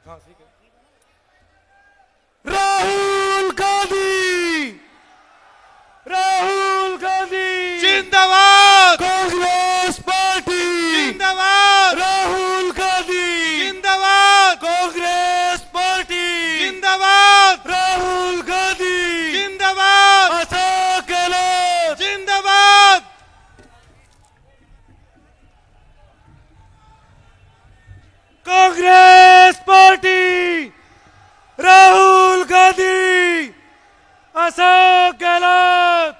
राहुल गांधी, राहुल गांधी जिंदाबाद, कांग्रेस पार्टी जिंदाबाद, राहुल गांधी जिंदाबाद, कांग्रेस पार्टी जिंदाबाद, राहुल गांधी जिंदाबाद, अशोक गहलोत जिंदाबाद। कांग्रेस पार्टी राहुल गांधी अशोक गहलोत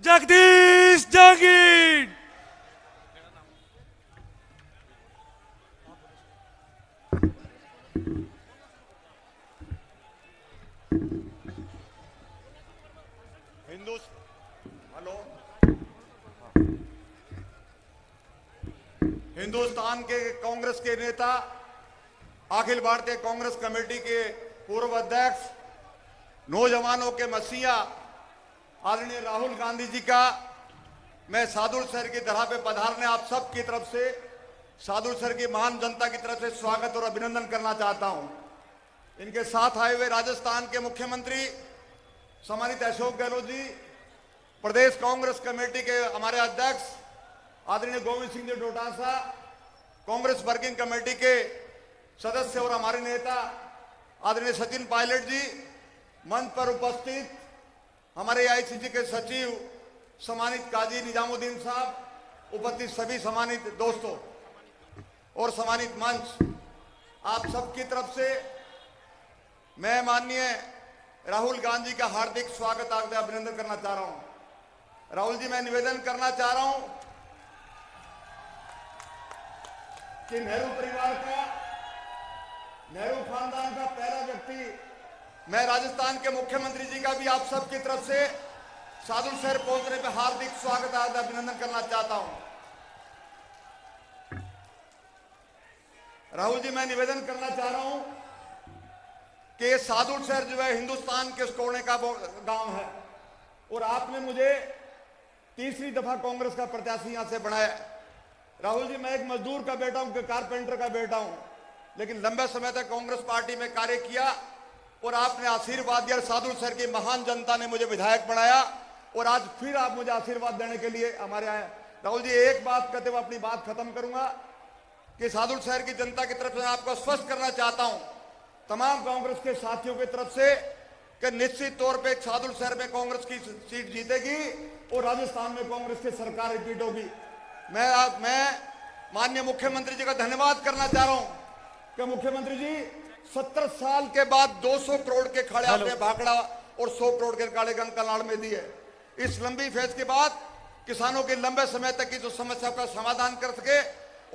जगदीश जहांगीर। हिंदुस्तान के कांग्रेस के नेता, अखिल भारतीय कांग्रेस कमेटी के पूर्व अध्यक्ष, नौजवानों के मसीहा आदरणीय राहुल गांधी जी का मैं सादुल शहर की धरा पे पधारने आप सब की तरफ से, सादुल शहर की महान जनता की तरफ से स्वागत और अभिनंदन करना चाहता हूं। इनके साथ आए हुए राजस्थान के मुख्यमंत्री सम्मानित अशोक गहलोत जी, प्रदेश कांग्रेस कमेटी के हमारे अध्यक्ष आदरणीय गोविंद सिंह जी डोटासरा, कांग्रेस वर्किंग कमेटी के सदस्य और हमारे नेता आदरणीय सचिन पायलट जी, मंच पर उपस्थित हमारे आईसीसी के सचिव सम्मानित काजी निजामुद्दीन साहब, उपस्थित सभी सम्मानित दोस्तों और सम्मानित मंच, आप सबकी तरफ से मैं माननीय राहुल गांधी का हार्दिक स्वागत और अभिनंदन करना चाह रहा हूं। राहुल जी, मैं निवेदन करना चाह रहा हूं कि नेहरू परिवार का, नेहरू खानदान का पहला व्यक्ति मैं राजस्थान के मुख्यमंत्री जी का भी आप सबकी तरफ से सादुल शहर पहुंचने पर हार्दिक स्वागत और अभिनंदन करना चाहता हूं। राहुल जी, मैं निवेदन करना चाह रहा हूं कि ये सादुल शहर जो है हिंदुस्तान के कोने का गांव है और आपने मुझे तीसरी दफा कांग्रेस का प्रत्याशी यहां से बनाया। राहुल जी, मैं एक मजदूर का बेटा हूं, कारपेंटर का बेटा हूं, लेकिन लंबे समय तक कांग्रेस पार्टी में कार्य किया और आपने आशीर्वाद दिया। सादुल शहर की महान जनता ने मुझे विधायक बनाया और आज फिर आप मुझे आशीर्वाद देने के लिए हमारे आए। राहुल जी, एक बात कहते हुए अपनी बात खत्म करूंगा कि सादुल शहर की जनता की तरफ से आपको स्पष्ट करना चाहता हूं, तमाम कांग्रेस के साथियों की तरफ से, कि निश्चित तौर पे सादुल शहर में कांग्रेस की सीट जीतेगी और राजस्थान में कांग्रेस की सरकार रिपीट होगी। मैं माननीय मुख्यमंत्री जी का धन्यवाद करना चाह रहा हूं कि मुख्यमंत्री जी 70 साल के बाद 200 करोड़ के खाड़े आपने भाखड़ा और 100 करोड़ के खाड़े कनाड़ में दिए। इस लंबी फेज के बाद किसानों के लंबे समय तक की जो समस्या का समाधान कर सके,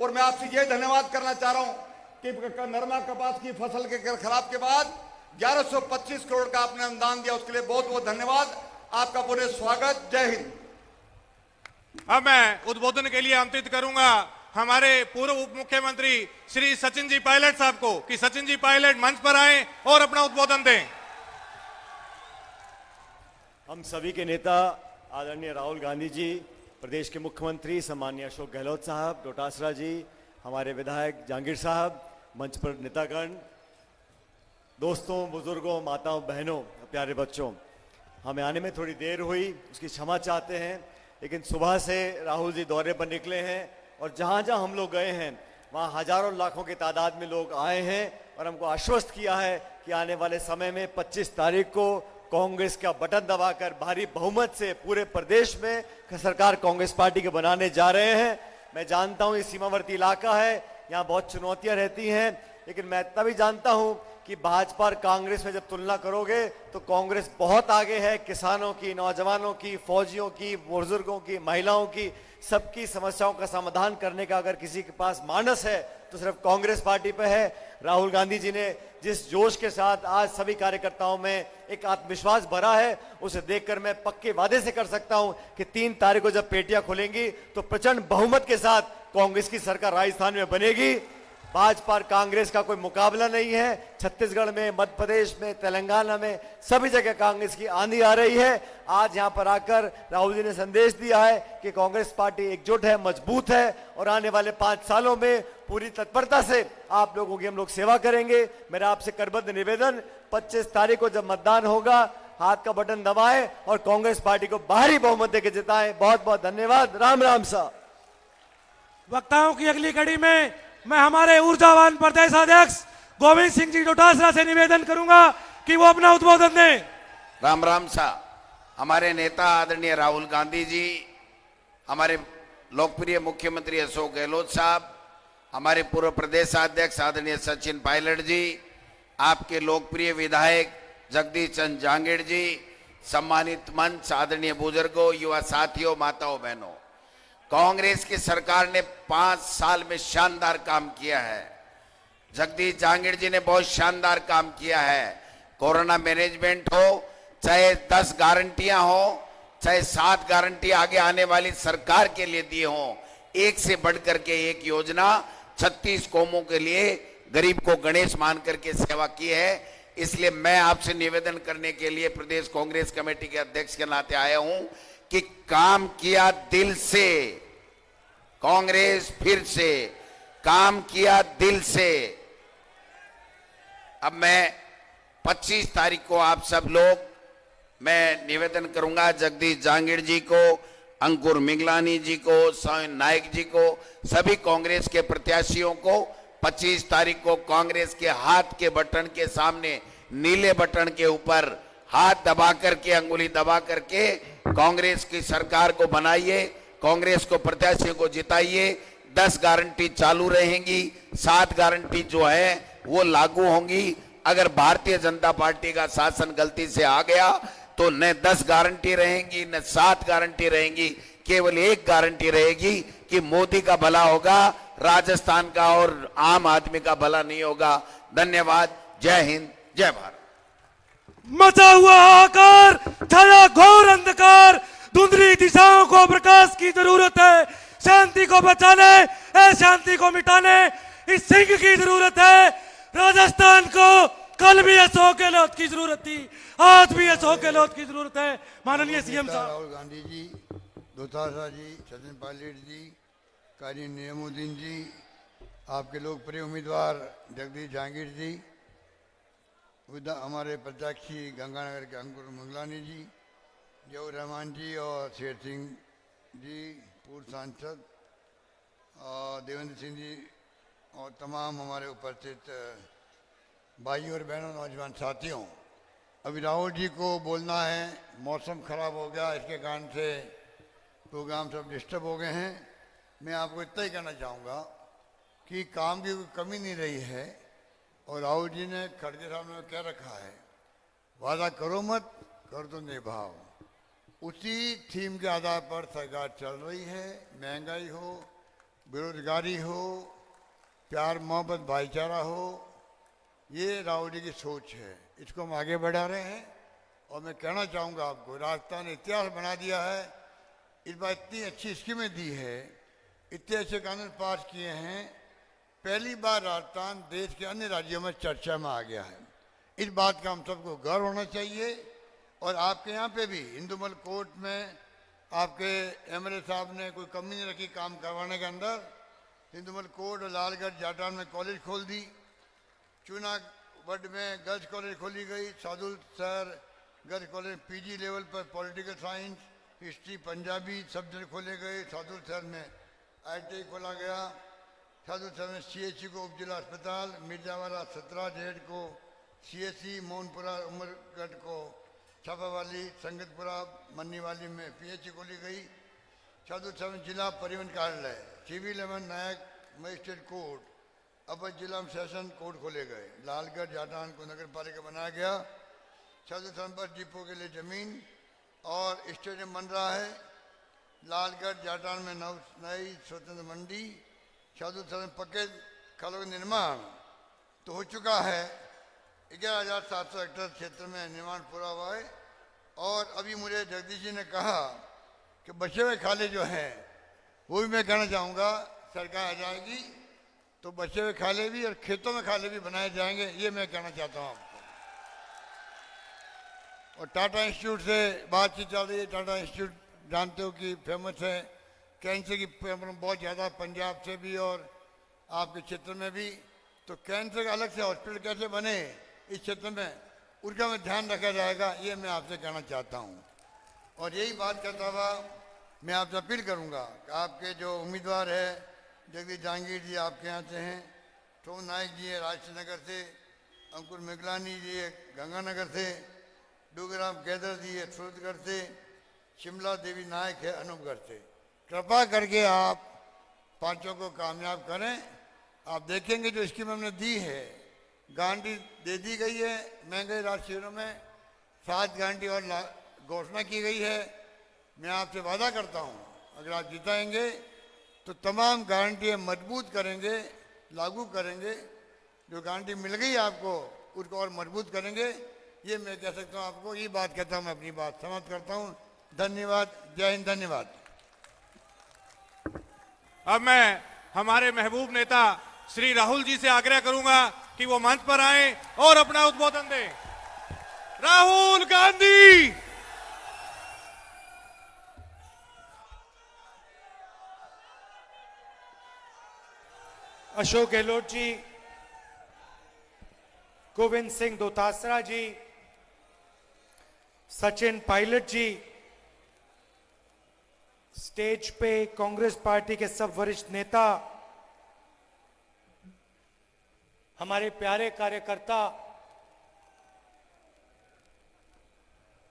और मैं आपसे यह धन्यवाद करना चाह रहा हूं कि नरमा कपास की फसल के खराब के बाद 1125 करोड़ का आपने अनुदान दिया, उसके लिए बहुत बहुत धन्यवाद। आपका पूरे स्वागत। जय हिंद। अब मैं उद्बोधन के लिए आमंत्रित करूंगा हमारे पूर्व उप मुख्यमंत्री श्री सचिन जी पायलट साहब को कि सचिन जी पायलट मंच पर आए और अपना उद्बोधन दें। हम सभी के नेता आदरणीय राहुल गांधी जी, प्रदेश के मुख्यमंत्री सम्माननीय अशोक गहलोत साहब, डोटासरा जी, हमारे विधायक जहांगीर साहब, मंच पर नेतागण, दोस्तों, बुजुर्गों, माताओं, बहनों, प्यारे बच्चों, हमें आने में थोड़ी देर हुई, उसकी क्षमा चाहते हैं, लेकिन सुबह से राहुल जी दौरे पर निकले हैं और जहां जहां हम लोग गए हैं वहां हजारों लाखों की तादाद में लोग आए हैं और हमको आश्वस्त किया है कि आने वाले समय में 25 तारीख को कांग्रेस का बटन दबाकर भारी बहुमत से पूरे प्रदेश में सरकार कांग्रेस पार्टी के बनाने जा रहे हैं। मैं जानता हूं ये सीमावर्ती इलाका है, यहाँ बहुत चुनौतियां रहती हैं, लेकिन मैं इतना भी जानता हूं कि भाजपा और कांग्रेस में जब तुलना करोगे तो कांग्रेस बहुत आगे है। किसानों की, नौजवानों की, फौजियों की, बुजुर्गों की, महिलाओं की, सबकी समस्याओं का समाधान करने का अगर किसी के पास मानस है तो सिर्फ कांग्रेस पार्टी पे है। राहुल गांधी जी ने जिस जोश के साथ आज सभी कार्यकर्ताओं में एक आत्मविश्वास भरा है, उसे देखकर मैं पक्के वादे से कर सकता हूं कि 3 तारीख को जब पेटियां खुलेंगी तो प्रचंड बहुमत के साथ कांग्रेस की सरकार राजस्थान में बनेगी। भाजपा और कांग्रेस का कोई मुकाबला नहीं है। छत्तीसगढ़ में, मध्य प्रदेश में, तेलंगाना में सभी जगह कांग्रेस की आंधी आ रही है। आज यहां पर आकर राहुल जी ने संदेश दिया है कि कांग्रेस पार्टी एकजुट है, मजबूत है और आने वाले 5 सालों में पूरी तत्परता से आप लोगों की हम लोग सेवा करेंगे। मेरा आपसे करबद्ध निवेदन, 25 तारीख को जब मतदान होगा, हाथ का बटन दबाएं और कांग्रेस पार्टी को भारी बहुमत देकर जिताएं। बहुत बहुत धन्यवाद। राम राम साहब। वक्ताओं की अगली कड़ी में मैं हमारे ऊर्जावान प्रदेश अध्यक्ष गोविंद सिंह जी डोटासरा से निवेदन करूंगा कि वो अपना उद्बोधन दें। राम राम साहब। हमारे नेता आदरणीय राहुल गांधी जी, हमारे लोकप्रिय मुख्यमंत्री अशोक गहलोत साहब, हमारे पूर्व प्रदेश अध्यक्ष आदरणीय सचिन पायलट जी, आपके लोकप्रिय विधायक जगदीश चंद्र जांगीड़ जी, सम्मानित मंच, आदरणीय बुजुर्गों, युवा साथियों, माताओं बहनों, कांग्रेस की सरकार ने 5 साल में शानदार काम किया है। जगदीश जांगीड़ जी ने बहुत शानदार काम किया है। कोरोना मैनेजमेंट हो, चाहे 10 गारंटियां हो, चाहे 7 गारंटी आगे आने वाली सरकार के लिए दिए हो, एक से बढ़कर के एक योजना 36 कौमों के लिए गरीब को गणेश मान करके सेवा की है। इसलिए मैं आपसे निवेदन करने के लिए प्रदेश कांग्रेस कमेटी के अध्यक्ष के नाते आया हूं कि काम किया दिल से, कांग्रेस फिर से काम किया दिल से। अब मैं 25 तारीख को आप सब लोग, मैं निवेदन करूंगा जगदीश जांगीड़ जी को, अंकुर मिगलानी जी को, सोहन नायक जी को, सभी कांग्रेस के प्रत्याशियों को 25 तारीख को कांग्रेस के हाथ के बटन के सामने, नीले बटन के ऊपर हाथ दबा करके, अंगुली दबा करके कांग्रेस की सरकार को बनाइए, कांग्रेस को प्रत्याशियों को जिताइए। 10 गारंटी चालू रहेंगी, 7 गारंटी जो है वो लागू होंगी। अगर भारतीय जनता पार्टी का शासन गलती से आ गया तो न 10 गारंटी रहेंगी, न 7 गारंटी रहेंगी, केवल एक गारंटी रहेगी कि मोदी का भला होगा, राजस्थान का और आम आदमी का भला नहीं होगा। धन्यवाद। जय हिंद, जय भारत। मचा हुआ आकार, छाया घोर अंधकार, धुंधली दिशाओं को प्रकाश की जरूरत है। शांति को बचाने, अशांति को मिटाने इस सिंह की जरूरत है। राजस्थान को कल भी अशोक गहलोत की जरूरत थी, आज भी अशोक गहलोत की जरूरत है। माननीय सीएम साहब। राहुल गांधी जी, डोटासरा जी, सचिन पायलट जी, कारी निजामुद्दीन जी, आपके लोकप्रिय उम्मीदवार जगदीश जांगीड़ जी, हमारे प्रत्याशी गंगानगर के अंकुर मंगलानी जी, जयूर रहमान जी और शेर सिंह जी, पूर्व सांसद देवेंद्र सिंह जी और तमाम हमारे उपस्थित भाइयों और बहनों, नौजवान साथियों, अभी राहुल जी को बोलना है। मौसम खराब हो गया, इसके कारण से प्रोग्राम सब डिस्टर्ब हो गए हैं। मैं आपको इतना ही कहना चाहूँगा कि काम की कोई कमी नहीं रही है और राहुल जी ने खड़गे सामने क्या रखा है, वादा करो मत, कर दो निभाओ। उसी थीम के आधार पर सरकार चल रही है। महंगाई हो, बेरोजगारी हो, प्यार मोहब्बत भाईचारा हो, ये राहुल जी की सोच है। इसको हम आगे बढ़ा रहे हैं और मैं कहना चाहूँगा आपको, राजस्थान ने इतिहास बना दिया है। इस बार इतनी अच्छी स्कीमें दी है, इतने अच्छे कानून पास किए हैं, पहली बार राजस्थान देश के अन्य राज्यों में चर्चा में आ गया है। इस बात का हम सबको गर्व होना चाहिए। और आपके यहाँ पे भी इंदुमल कोर्ट में आपके एमएलए साहब ने कोई कमी नहीं रखी काम करवाने के अंदर। इंदुमल कोर्ट और लालगढ़ जाटान में कॉलेज खोल दी, चूनागढ़ में गर्ल्स कॉलेज खोली गई, Sadul sir girls college PG level पर political science, history, Punjabi subject खोले गए। सादुल सर में ITI खोला गया। सादुल सर में CHC को उपजिला अस्पताल, मिर्जावाला 17 जेड को CSC, मोहनपुरा उमरगढ़ को छापावाली, संगतपुरा मन्नीवाली में PHC खोली गई। सादुल सर में जिला परिवहन कार्यालय, सिविल एवं न्यायिक मजिस्ट्रेट कोर्ट, अपर जिला में सेशन कोर्ट खोले गए। लालगढ़ जाटान को नगर पालिका बनाया गया। सादुल सर पर डिपो के लिए जमीन और स्टेडियम बन रहा है। लालगढ़ जाटान में नई स्वतंत्र मंडी। सादुल सर में पक्के खालों का निर्माण तो हो चुका है। 11,700 हेक्टेयर क्षेत्र में निर्माण पूरा हुआ है। और अभी मुझे जगदीश जी ने कहा कि बचे हुए खाले जो हैं वो भी मैं कहना चाहूँगा सरकार आ जाएगी तो बचे हुए खाले भी और खेतों में खाले भी बनाए जाएंगे, ये मैं कहना चाहता हूँ आपको। और टाटा इंस्टीट्यूट से बातचीत चल रही है। टाटा इंस्टीट्यूट जानते हो कि फेमस है, कैंसर की प्रॉब्लम बहुत ज़्यादा पंजाब से भी और आपके क्षेत्र में भी। तो कैंसर का अलग से हॉस्पिटल कैसे बने इस क्षेत्र में, उनका में ध्यान रखा जाएगा, ये मैं आपसे कहना चाहता हूँ। और यही बात करता हुआ मैं आपसे अपील करूँगा कि आपके जो उम्मीदवार है जगदीश जहांगीर जी आपके यहाँ से हैं, सोम नायक जी है राजनगर से, अंकुर मिगलानी जी है गंगानगर से, डूगराम कैदर जी है सूरतगढ़ से, शिमला देवी नायक है अनूपगढ़ से। कृपा करके आप पांचों को कामयाब करें। आप देखेंगे जो स्कीम हमने दी है, गारंटी दे दी गई है, महंगाई राहत शिविरों में 7 गारंटी और घोषणा की गई है। मैं आपसे वादा करता हूं, अगर आप जिताएंगे तो तमाम गारंटी मजबूत करेंगे, लागू करेंगे। जो गारंटी मिल गई आपको उसको और मजबूत करेंगे, ये मैं कह सकता हूं आपको। ये बात कहता हूं, मैं अपनी बात समाप्त करता हूं। धन्यवाद। जय हिंद। धन्यवाद। अब मैं हमारे महबूब नेता श्री राहुल जी से आग्रह करूंगा कि वो मंच पर आए और अपना उद्बोधन दें। राहुल गांधी। अशोक गहलोत जी, गोविंद सिंह दोतासरा जी, सचिन पायलट जी, स्टेज पे कांग्रेस पार्टी के सब वरिष्ठ नेता, हमारे प्यारे कार्यकर्ता,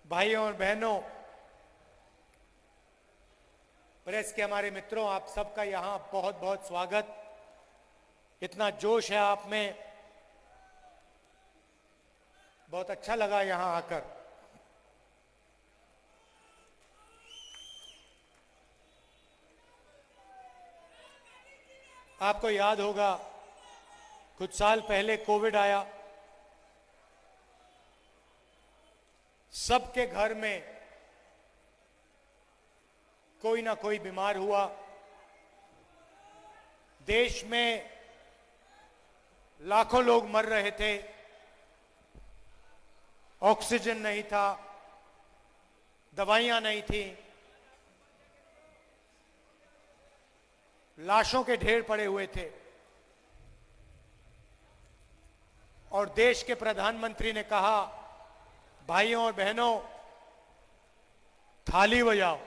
भाइयों और बहनों, प्रेस के हमारे मित्रों, आप सबका यहां बहुत बहुत स्वागत। इतना जोश है आप में, बहुत अच्छा लगा यहां आकर। आपको याद होगा कुछ साल पहले कोविड आया, सबके घर में कोई ना कोई बीमार हुआ। देश में लाखों लोग मर रहे थे, ऑक्सीजन नहीं था, दवाइयां नहीं थी, लाशों के ढेर पड़े हुए थे। और देश के प्रधानमंत्री ने कहा, भाइयों और बहनों, थाली बजाओ।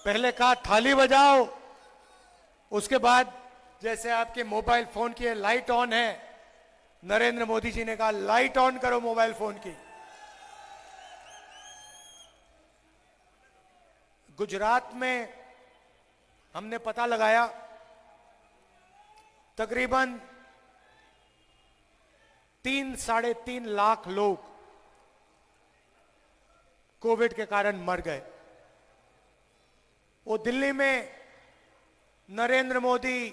पहले कहा थाली बजाओ, उसके बाद जैसे आपके मोबाइल फोन की लाइट ऑन है, नरेंद्र मोदी जी ने कहा लाइट ऑन करो मोबाइल फोन की। गुजरात में हमने पता लगाया, तकरीबन 3-3.5 लाख लोग कोविड के कारण मर गए। वो दिल्ली में नरेंद्र मोदी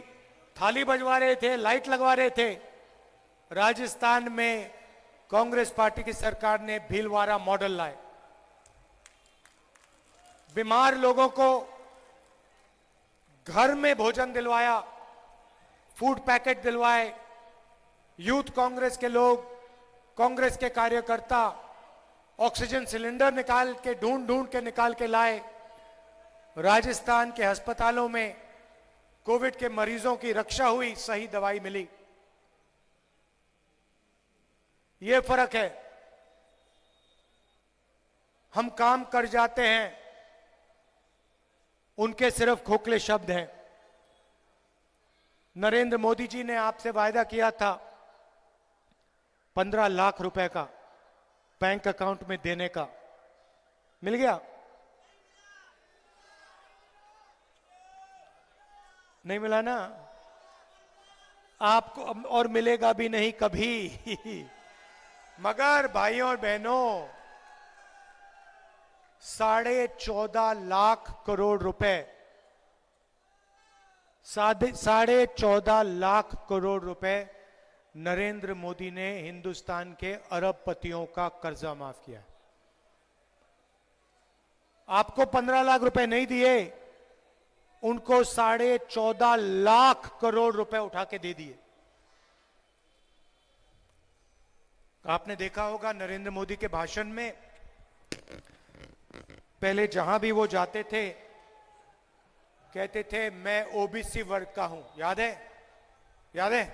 थाली बजवा रहे थे, लाइट लगवा रहे थे। राजस्थान में कांग्रेस पार्टी की सरकार ने भीलवाड़ा मॉडल लाए, बीमार लोगों को घर में भोजन दिलवाया, फूड पैकेट दिलवाए। यूथ कांग्रेस के लोग, कांग्रेस के कार्यकर्ता ऑक्सीजन सिलेंडर निकाल के ढूंढ के निकाल के लाए। राजस्थान के अस्पतालों में कोविड के मरीजों की रक्षा हुई, सही दवाई मिली। यह फर्क है। हम काम कर जाते हैं, उनके सिर्फ खोखले शब्द हैं। नरेंद्र मोदी जी ने आपसे वायदा किया था 15 लाख रुपए का बैंक अकाउंट में देने का, मिल गया? नहीं मिला ना? आपको और मिलेगा भी नहीं कभी। मगर भाइयों और बहनों, 14.5 लाख करोड़ रुपए, 14.5 लाख करोड़ रुपए नरेंद्र मोदी ने हिंदुस्तान के अरबपतियों का कर्जा माफ किया है। आपको 15 लाख रुपए नहीं दिए, उनको 14.5 लाख करोड़ रुपए उठा के दे दिए। आपने देखा होगा नरेंद्र मोदी के भाषण में, पहले जहां भी वो जाते थे कहते थे मैं ओबीसी वर्ग का हूं। याद है? याद है?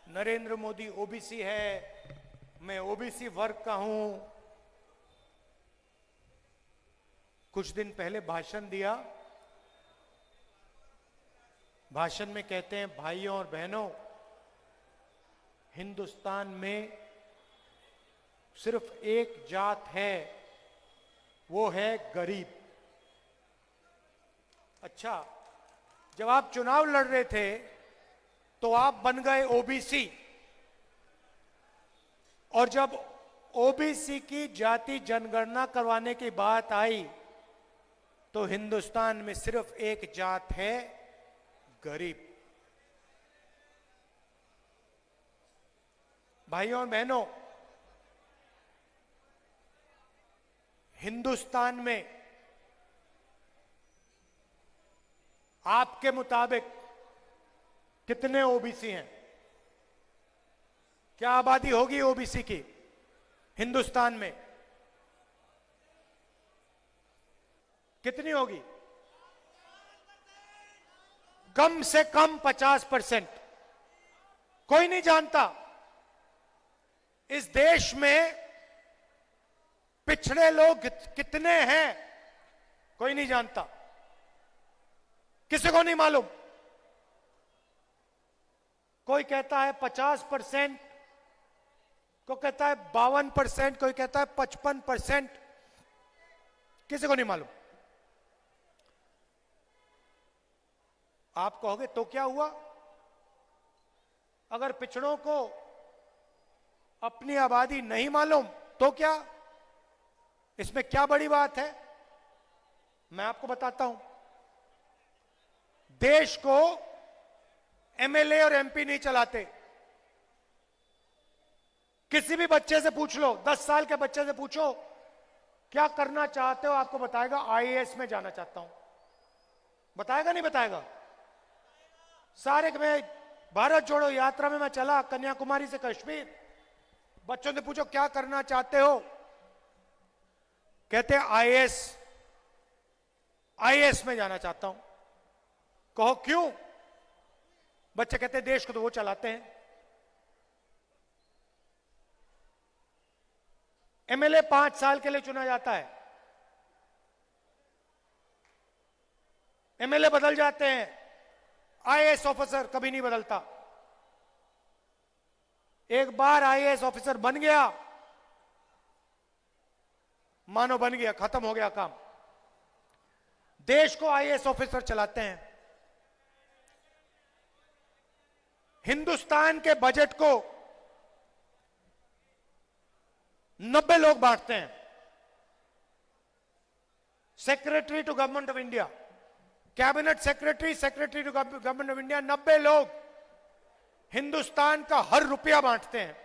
नरेंद्र मोदी ओबीसी है, मैं ओबीसी वर्ग का हूं। कुछ दिन पहले भाषण दिया, भाषण में कहते हैं भाइयों और बहनों, हिंदुस्तान में सिर्फ एक जात है, वो है गरीब। अच्छा, जब आप चुनाव लड़ रहे थे तो आप बन गए ओबीसी, और जब ओबीसी की जाति जनगणना करवाने की बात आई तो हिंदुस्तान में सिर्फ एक जात है, गरीब। भाइयों और बहनों, हिंदुस्तान में आपके मुताबिक कितने ओबीसी हैं? क्या आबादी होगी ओबीसी की हिंदुस्तान में? कितनी होगी? कम से कम 50%। कोई नहीं जानता इस देश में पिछड़े लोग कितने हैं, कोई नहीं जानता, किसी को नहीं मालूम। कोई कहता है 50%, कोई कहता है 52%, कोई कहता है 55%, किसी को नहीं मालूम। आप कहोगे तो क्या हुआ? अगर पिछड़ों को अपनी आबादी नहीं मालूम तो क्या? इसमें क्या बड़ी बात है? मैं आपको बताता हूं। देश को एमएलए और एमपी नहीं चलाते। किसी भी बच्चे से पूछ लो, 10 साल के बच्चे से पूछो क्या करना चाहते हो, आपको बताएगा आईएएस में जाना चाहता हूं। बताएगा नहीं बताएगा? सारे में भारत जोड़ो यात्रा में मैं चला कन्याकुमारी से कश्मीर, बच्चों से पूछो क्या करना चाहते हो, कहते हैं आईएएस, आईएएस में जाना चाहता हूं। कहो क्यों? बच्चे कहते हैं देश को तो वो चलाते हैं। एमएलए 5 साल के लिए चुना जाता है, एमएलए बदल जाते हैं, आईएएस ऑफिसर कभी नहीं बदलता। एक बार आईएएस ऑफिसर बन गया, मानो बन गया, खत्म हो गया काम। देश को आईएएस ऑफिसर चलाते हैं। हिंदुस्तान के बजट को 90 लोग बांटते हैं। Secretary to government of India, cabinet secretary, secretary to government of India, 90 लोग हिंदुस्तान का हर रुपया बांटते हैं।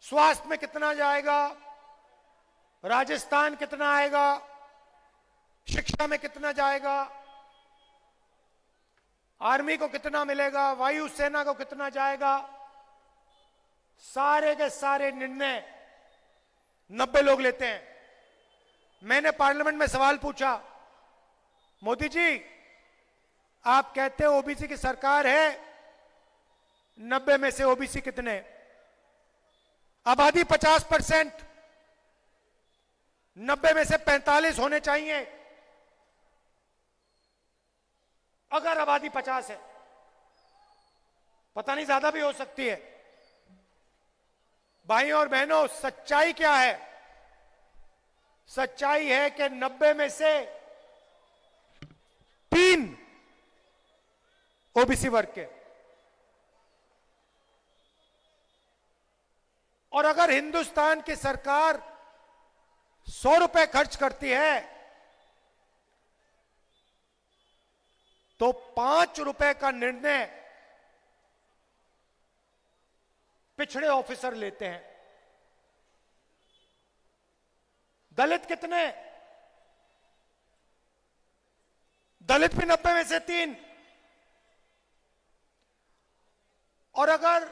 स्वास्थ्य में कितना जाएगा, राजस्थान कितना आएगा, शिक्षा में कितना जाएगा, आर्मी को कितना मिलेगा, वायुसेना को कितना जाएगा, सारे के सारे निर्णय 90 लोग लेते हैं। मैंने पार्लियामेंट में सवाल पूछा, मोदी जी आप कहते हो ओबीसी की सरकार है, 90 में से ओबीसी कितने? आबादी 50%, 90 में से 45 होने चाहिए। अगर आबादी 50 है, पता नहीं ज्यादा भी हो सकती है। भाइयों और बहनों, सच्चाई क्या है? सच्चाई है कि 90 में से 3 ओबीसी वर्ग के। और अगर हिंदुस्तान की सरकार 100 रुपए खर्च करती है तो 5 रुपए का निर्णय पिछड़े ऑफिसर लेते हैं। दलित कितने? दलित भी 90 में से 3। और अगर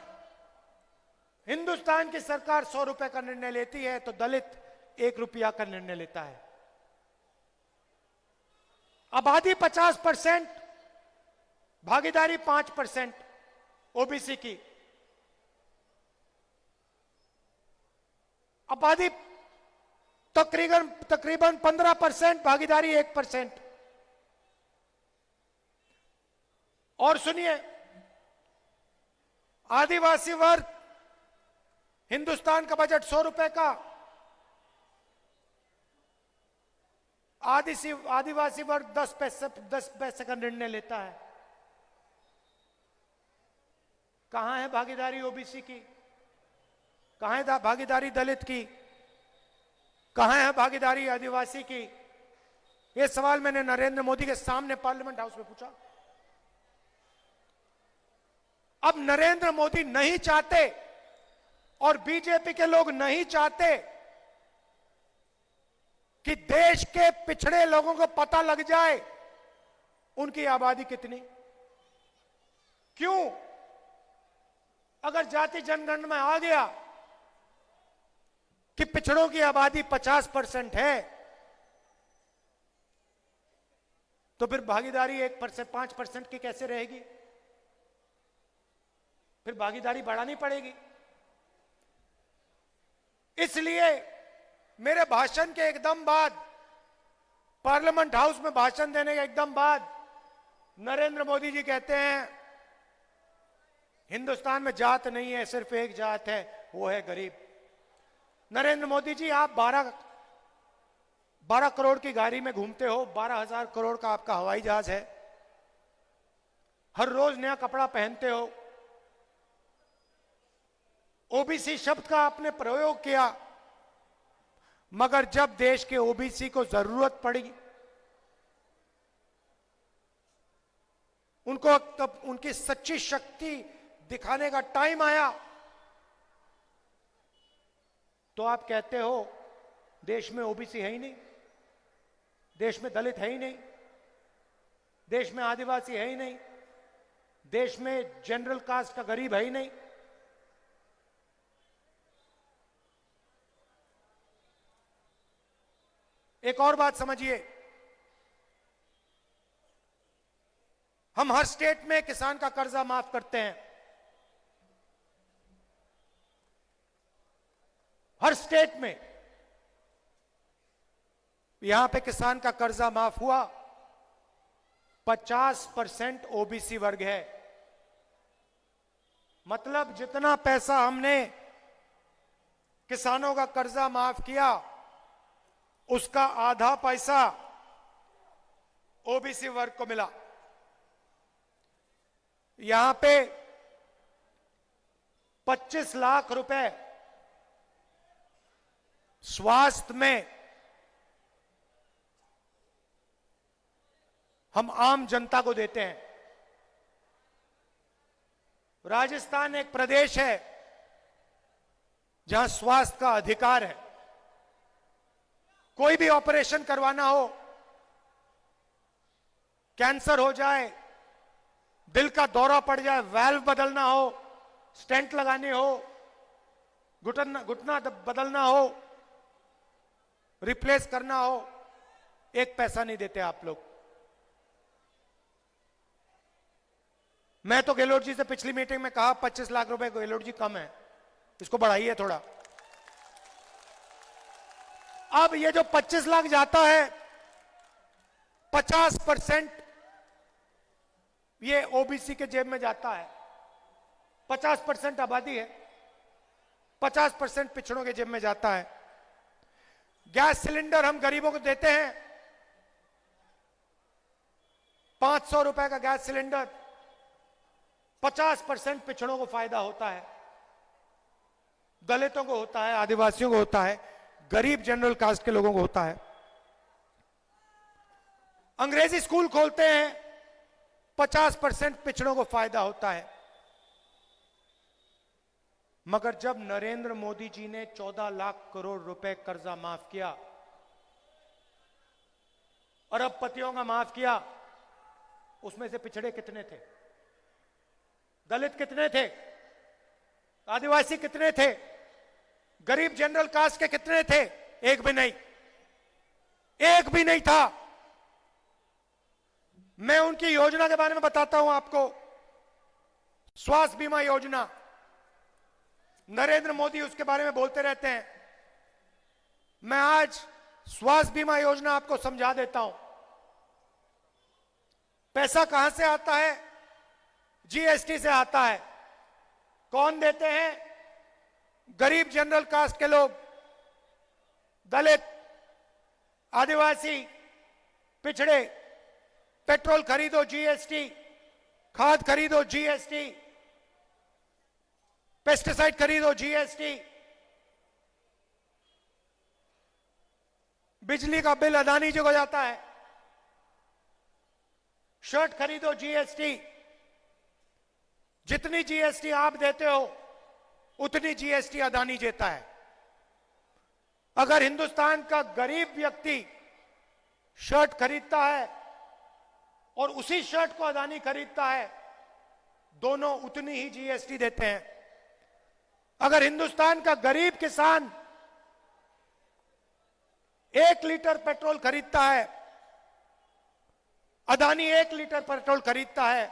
हिंदुस्तान की सरकार 100 रुपए का निर्णय लेती है तो दलित 1 रुपया का निर्णय लेता है। आबादी 50%, भागीदारी 5% ओबीसी की। आबादी तकरीबन 15%, भागीदारी 1%। और सुनिए, आदिवासी वर्ग, हिंदुस्तान का बजट 100 रुपए का, आदिवासी वर्ग 10 पैसे का निर्णय लेता है। कहां है भागीदारी ओबीसी की? कहां है भागीदारी दलित की? कहां है भागीदारी आदिवासी की? यह सवाल मैंने नरेंद्र मोदी के सामने पार्लियामेंट हाउस में पूछा। अब नरेंद्र मोदी नहीं चाहते और बीजेपी के लोग नहीं चाहते कि देश के पिछड़े लोगों को पता लग जाए उनकी आबादी कितनी। क्यों? अगर जाति जनगणना में आ गया कि पिछड़ों की आबादी 50% है, तो फिर भागीदारी 1% 5% की कैसे रहेगी? फिर भागीदारी बढ़ानी पड़ेगी। इसलिए मेरे भाषण के एकदम बाद, पार्लियामेंट हाउस में भाषण देने के एकदम बाद, नरेंद्र मोदी जी कहते हैं हिंदुस्तान में जात नहीं है, सिर्फ एक जात है, वो है गरीब। नरेंद्र मोदी जी, आप 12 करोड़ की गाड़ी में घूमते हो, 12,000 करोड़ का आपका हवाई जहाज है, हर रोज नया कपड़ा पहनते हो, ओबीसी शब्द का आपने प्रयोग किया, मगर जब देश के ओबीसी को जरूरत पड़ी, उनको तब उनकी सच्ची शक्ति दिखाने का टाइम आया, तो आप कहते हो देश में ओबीसी है ही नहीं, देश में दलित है ही नहीं, देश में आदिवासी है ही नहीं, देश में जनरल कास्ट का गरीब है ही नहीं। एक और बात समझिए, हम हर स्टेट में किसान का कर्जा माफ करते हैं, हर स्टेट में। यहां पे किसान का कर्जा माफ हुआ, 50% ओबीसी वर्ग है। मतलब जितना पैसा हमने किसानों का कर्जा माफ किया, उसका आधा पैसा ओबीसी वर्ग को मिला। यहां पे 25 लाख रुपए स्वास्थ्य में हम आम जनता को देते हैं। राजस्थान एक प्रदेश है जहां स्वास्थ्य का अधिकार है। कोई भी ऑपरेशन करवाना हो, कैंसर हो जाए, दिल का दौरा पड़ जाए, वाल्व बदलना हो, स्टेंट लगानी हो, घुटना बदलना हो, रिप्लेस करना हो, 1 पैसा नहीं देते आप लोग। मैं तो गहलोत जी से पिछली मीटिंग में कहा 25 लाख रुपए गहलोत जी कम है, इसको बढ़ाइए थोड़ा। अब ये जो 25 लाख जाता है, 50% ये ओबीसी के जेब में जाता है। 50% आबादी है, 50% पिछड़ों के जेब में जाता है। गैस सिलेंडर हम गरीबों को देते हैं, 500 रुपए का गैस सिलेंडर, 50% पिछड़ों को फायदा होता है, दलितों को होता है, आदिवासियों को होता है, गरीब जनरल कास्ट के लोगों को होता है। अंग्रेजी स्कूल खोलते हैं, 50% पिछड़ों को फायदा होता है। मगर जब नरेंद्र मोदी जी ने 14 लाख करोड़ रुपए कर्जा माफ किया, अरबपतियों का माफ किया, उसमें से पिछड़े कितने थे? दलित कितने थे? आदिवासी कितने थे? गरीब जनरल कास्ट के कितने थे? एक भी नहीं, एक भी नहीं था। मैं उनकी योजना के बारे में बताता हूं आपको। स्वास्थ्य बीमा योजना, नरेंद्र मोदी उसके बारे में बोलते रहते हैं। मैं आज स्वास्थ्य बीमा योजना आपको समझा देता हूं। पैसा कहां से आता है? जीएसटी से आता है। कौन देते हैं? गरीब जनरल कास्ट के लोग, दलित, आदिवासी, पिछड़े। पेट्रोल खरीदो जीएसटी, खाद खरीदो जीएसटी, पेस्टिसाइड खरीदो जीएसटी, बिजली का बिल अदानी जी को जाता है, शर्ट खरीदो जीएसटी। जितनी जीएसटी आप देते हो उतनी जीएसटी अदानी देता है। अगर हिंदुस्तान का गरीब व्यक्ति शर्ट खरीदता है और उसी शर्ट को अदानी खरीदता है, दोनों उतनी ही जीएसटी देते हैं। अगर हिंदुस्तान का गरीब किसान 1 लीटर पेट्रोल खरीदता है, अदानी 1 लीटर पेट्रोल खरीदता है,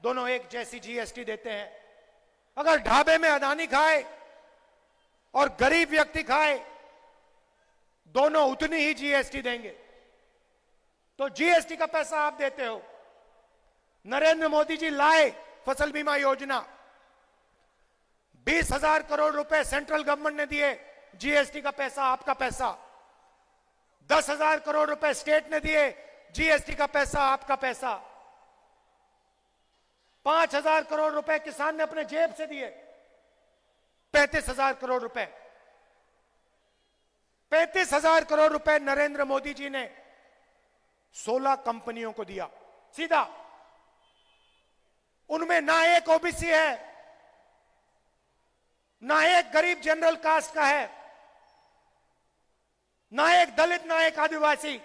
दोनों एक जैसी जीएसटी देते हैं। अगर ढाबे में अदानी खाए और गरीब व्यक्ति खाए, दोनों उतनी ही जीएसटी देंगे। तो जीएसटी का पैसा आप देते हो। नरेंद्र मोदी जी लाए फसल बीमा योजना, 20,000 करोड़ रुपए सेंट्रल गवर्नमेंट ने दिए, जीएसटी का पैसा आपका पैसा। 10,000 करोड़ रुपए स्टेट ने दिए, जीएसटी का पैसा आपका पैसा। 5,000 करोड़ रुपए किसान ने अपने जेब से दिए, 35,000 करोड़ रुपए। 35,000 करोड़ रुपए नरेंद्र मोदी जी ने 16 कंपनियों को दिया सीधा। उनमें ना एक ओबीसी है, ना एक गरीब जनरल कास्ट का है, ना एक दलित, ना एक आदिवासी।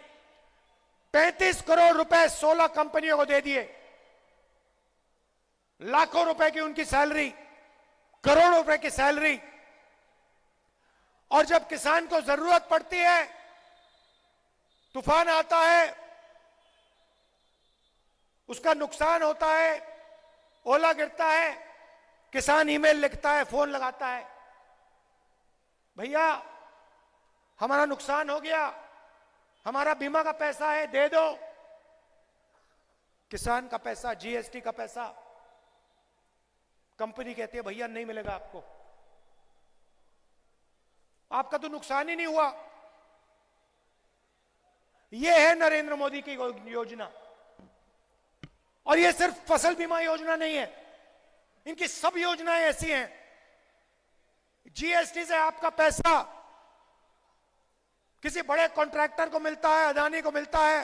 35 करोड़ रुपए 16 कंपनियों को दे दिए। लाखों रुपए की उनकी सैलरी, करोड़ों रुपए की सैलरी। और जब किसान को जरूरत पड़ती है, तूफान आता है, उसका नुकसान होता है, ओला गिरता है, किसान ईमेल लिखता है, फोन लगाता है, भैया हमारा नुकसान हो गया, हमारा बीमा का पैसा है, दे दो। किसान का पैसा, जीएसटी का पैसा, कंपनी कहती है भैया नहीं मिलेगा आपको, आपका तो नुकसान ही नहीं हुआ। यह है नरेंद्र मोदी की योजना। और यह सिर्फ फसल बीमा योजना नहीं है, इनकी सब योजनाएं ऐसी हैं। जीएसटी से आपका पैसा किसी बड़े कॉन्ट्रैक्टर को मिलता है, अदानी को मिलता है,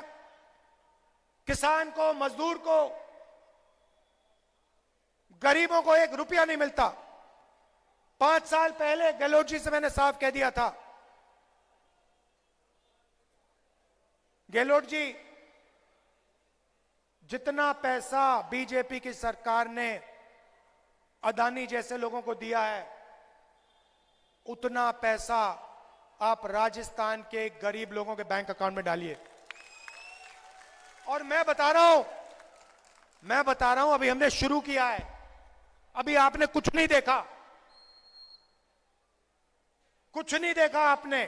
किसान को, मजदूर को, गरीबों को 1 रुपया नहीं मिलता। 5 साल पहले गहलोत जी से मैंने साफ कह दिया था, गहलोत जी जितना पैसा बीजेपी की सरकार ने अदानी जैसे लोगों को दिया है, उतना पैसा आप राजस्थान के गरीब लोगों के बैंक अकाउंट में डालिए। और मैं बता रहा हूं अभी हमने शुरू किया है, अभी आपने कुछ नहीं देखा, कुछ नहीं देखा आपने।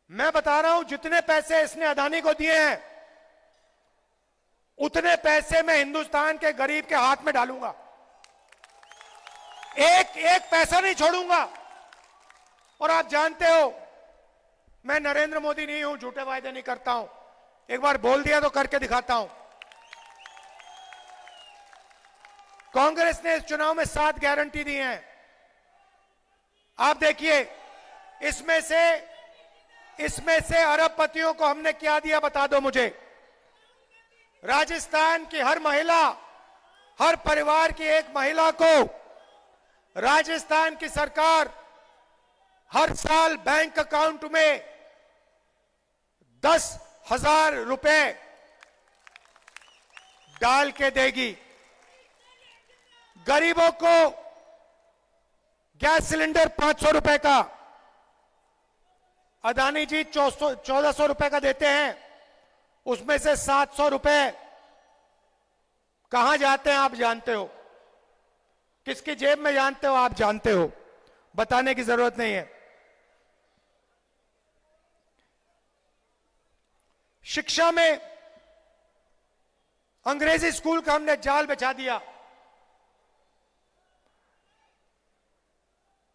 मैं बता रहा हूं जितने पैसे इसने अदानी को दिए हैं, उतने पैसे मैं हिंदुस्तान के गरीब के हाथ में डालूंगा। एक पैसा नहीं छोड़ूंगा। और आप जानते हो मैं नरेंद्र मोदी नहीं हूं, झूठे वायदे नहीं करता हूं। एक बार बोल दिया तो करके दिखाता हूं। कांग्रेस ने इस चुनाव में 7 गारंटी दी हैं। आप देखिए, इसमें से अरबपतियों को हमने क्या दिया, बता दो मुझे। राजस्थान की हर महिला, हर परिवार की एक महिला को राजस्थान की सरकार हर साल बैंक अकाउंट में 10 10,000 रुपए डाल के देगी। गरीबों को गैस सिलेंडर 500 रुपए का, अदानी जी 1400 रुपए का देते हैं, उसमें से 700 रुपए कहां जाते हैं आप जानते हो, किसकी जेब में जानते हो आप जानते हो, बताने की जरूरत नहीं है। शिक्षा में अंग्रेजी स्कूल का हमने जाल बिछा दिया।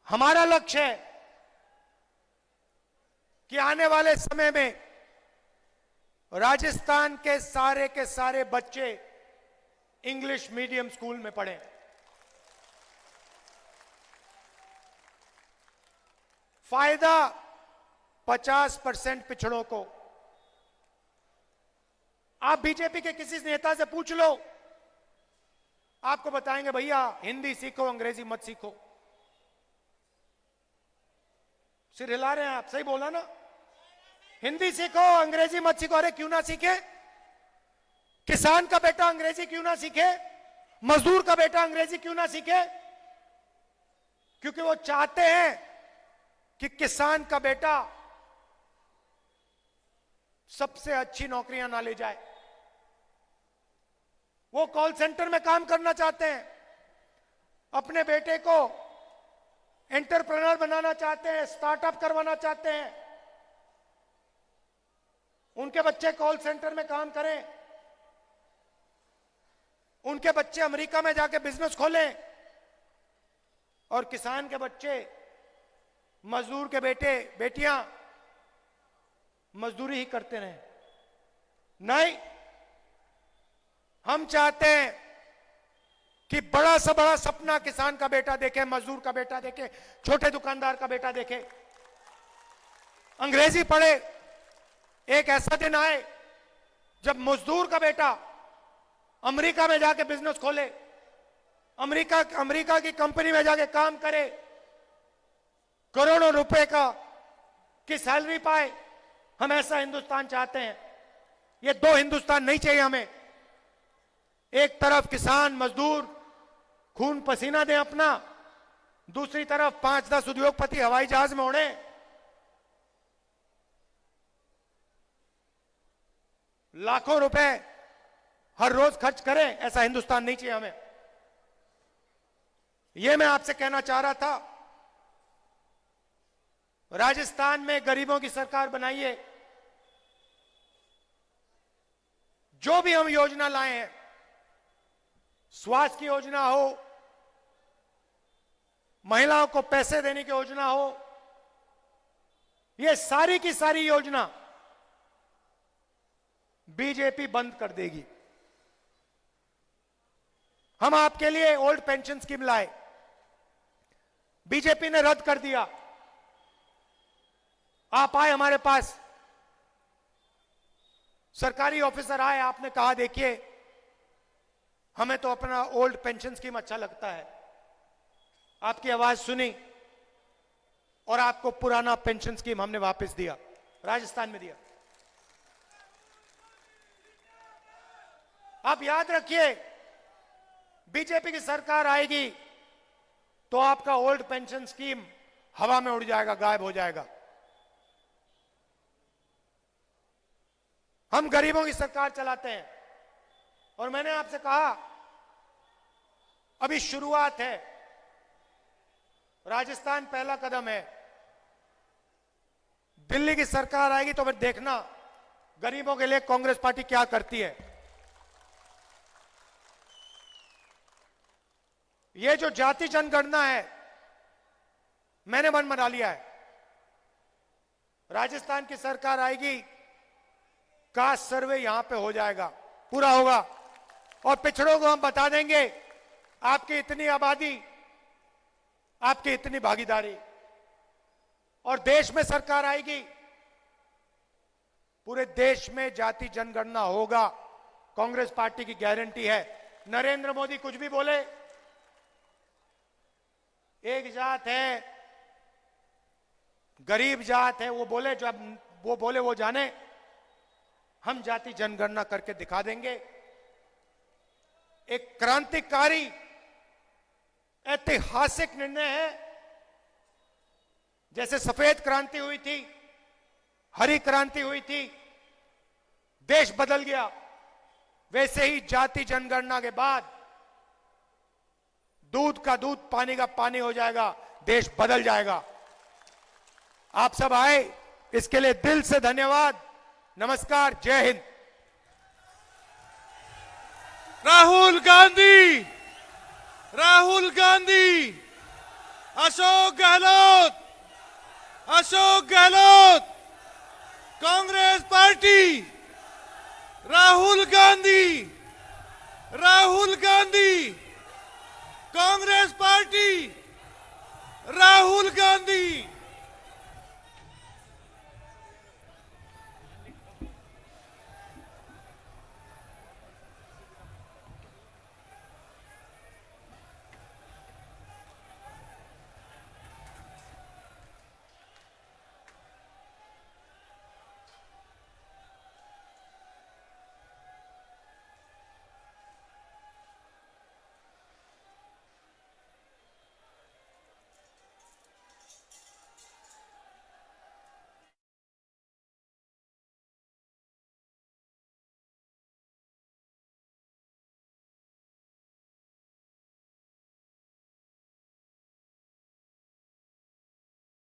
हमारा लक्ष्य है कि आने वाले समय में राजस्थान के सारे बच्चे इंग्लिश मीडियम स्कूल में पढ़ें। फायदा 50% पिछड़ों को। आप बीजेपी के किसी नेता से पूछ लो, आपको बताएंगे भैया हिंदी सीखो, अंग्रेजी मत सीखो। सिर हिला रहे हैं आप, सही बोला ना? हिंदी सीखो, अंग्रेजी मत सीखो। अरे क्यों ना सीखे? किसान का बेटा अंग्रेजी क्यों ना सीखे? मजदूर का बेटा अंग्रेजी क्यों ना सीखे? क्योंकि वो चाहते हैं कि किसान का बेटा सबसे अच्छी नौकरियां ना ले जाए। वो कॉल सेंटर में काम करना चाहते हैं, अपने बेटे को एंटरप्रेन्योर बनाना चाहते हैं, स्टार्टअप करवाना चाहते हैं। उनके बच्चे कॉल सेंटर में काम करें, उनके बच्चे अमेरिका में जाके बिजनेस खोलें, और किसान के बच्चे, मजदूर के बेटे बेटियां मजदूरी ही करते रहें। नहीं, हम चाहते हैं कि बड़ा से बड़ा सपना किसान का बेटा देखे, मजदूर का बेटा देखे, छोटे दुकानदार का बेटा देखे, अंग्रेजी पढ़े। एक ऐसा दिन आए जब मजदूर का बेटा अमेरिका में जाके बिजनेस खोले, अमेरिका की कंपनी में जाके काम करे, करोड़ों रुपए की सैलरी पाए। हम ऐसा हिंदुस्तान चाहते हैं। ये दो हिंदुस्तान नहीं चाहिए हमें। एक तरफ किसान मजदूर खून पसीना दें अपना, दूसरी तरफ 5-10 उद्योगपति हवाई जहाज में उड़े। लाखों रुपए हर रोज खर्च करें, ऐसा हिंदुस्तान नहीं चाहिए हमें। यह मैं आपसे कहना चाह रहा था। राजस्थान में गरीबों की सरकार बनाइए। जो भी हम योजना लाए हैं, स्वास्थ्य की योजना हो, महिलाओं को पैसे देने की योजना हो, ये सारी की सारी योजना बीजेपी बंद कर देगी। हम आपके लिए ओल्ड पेंशन स्कीम लाए, बीजेपी ने रद्द कर दिया। आप आए हमारे पास, सरकारी ऑफिसर आए, आपने कहा देखिए हमें तो अपना ओल्ड पेंशन स्कीम अच्छा लगता है। आपकी आवाज सुनी और आपको पुराना पेंशन स्कीम हमने वापस दिया, राजस्थान में दिया। आप याद रखिए, बीजेपी की सरकार आएगी तो आपका ओल्ड पेंशन स्कीम हवा में उड़ जाएगा, गायब हो जाएगा। हम गरीबों की सरकार चलाते हैं। और मैंने आपसे कहा अभी शुरुआत है, राजस्थान पहला कदम है। दिल्ली की सरकार आएगी तो फिर देखना गरीबों के लिए कांग्रेस पार्टी क्या करती है। ये जो जाति जनगणना है, मैंने मन बना लिया है। राजस्थान की सरकार आएगी, कास्ट सर्वे यहां पे हो जाएगा, पूरा होगा, और पिछड़ों को हम बता देंगे आपकी इतनी आबादी, आपकी इतनी भागीदारी। और देश में सरकार आएगी, पूरे देश में जाति जनगणना होगा, कांग्रेस पार्टी की गारंटी है। नरेंद्र मोदी कुछ भी बोले, एक जात है, गरीब जात है, वो बोले, जब वो बोले वो जाने। हम जाति जनगणना करके दिखा देंगे। एक क्रांतिकारी ऐतिहासिक निर्णय है। जैसे सफेद क्रांति हुई थी, हरी क्रांति हुई थी, देश बदल गया, वैसे ही जाति जनगणना के बाद दूध का दूध, पानी का पानी हो जाएगा, देश बदल जाएगा। आप सब आए, इसके लिए दिल से धन्यवाद। नमस्कार, जय हिंद। Rahul Gandhi, Rahul Gandhi, Ashok Gehlot, Ashok Gehlot, Congress party, Rahul Gandhi, Rahul Gandhi, Congress party, Rahul Gandhi.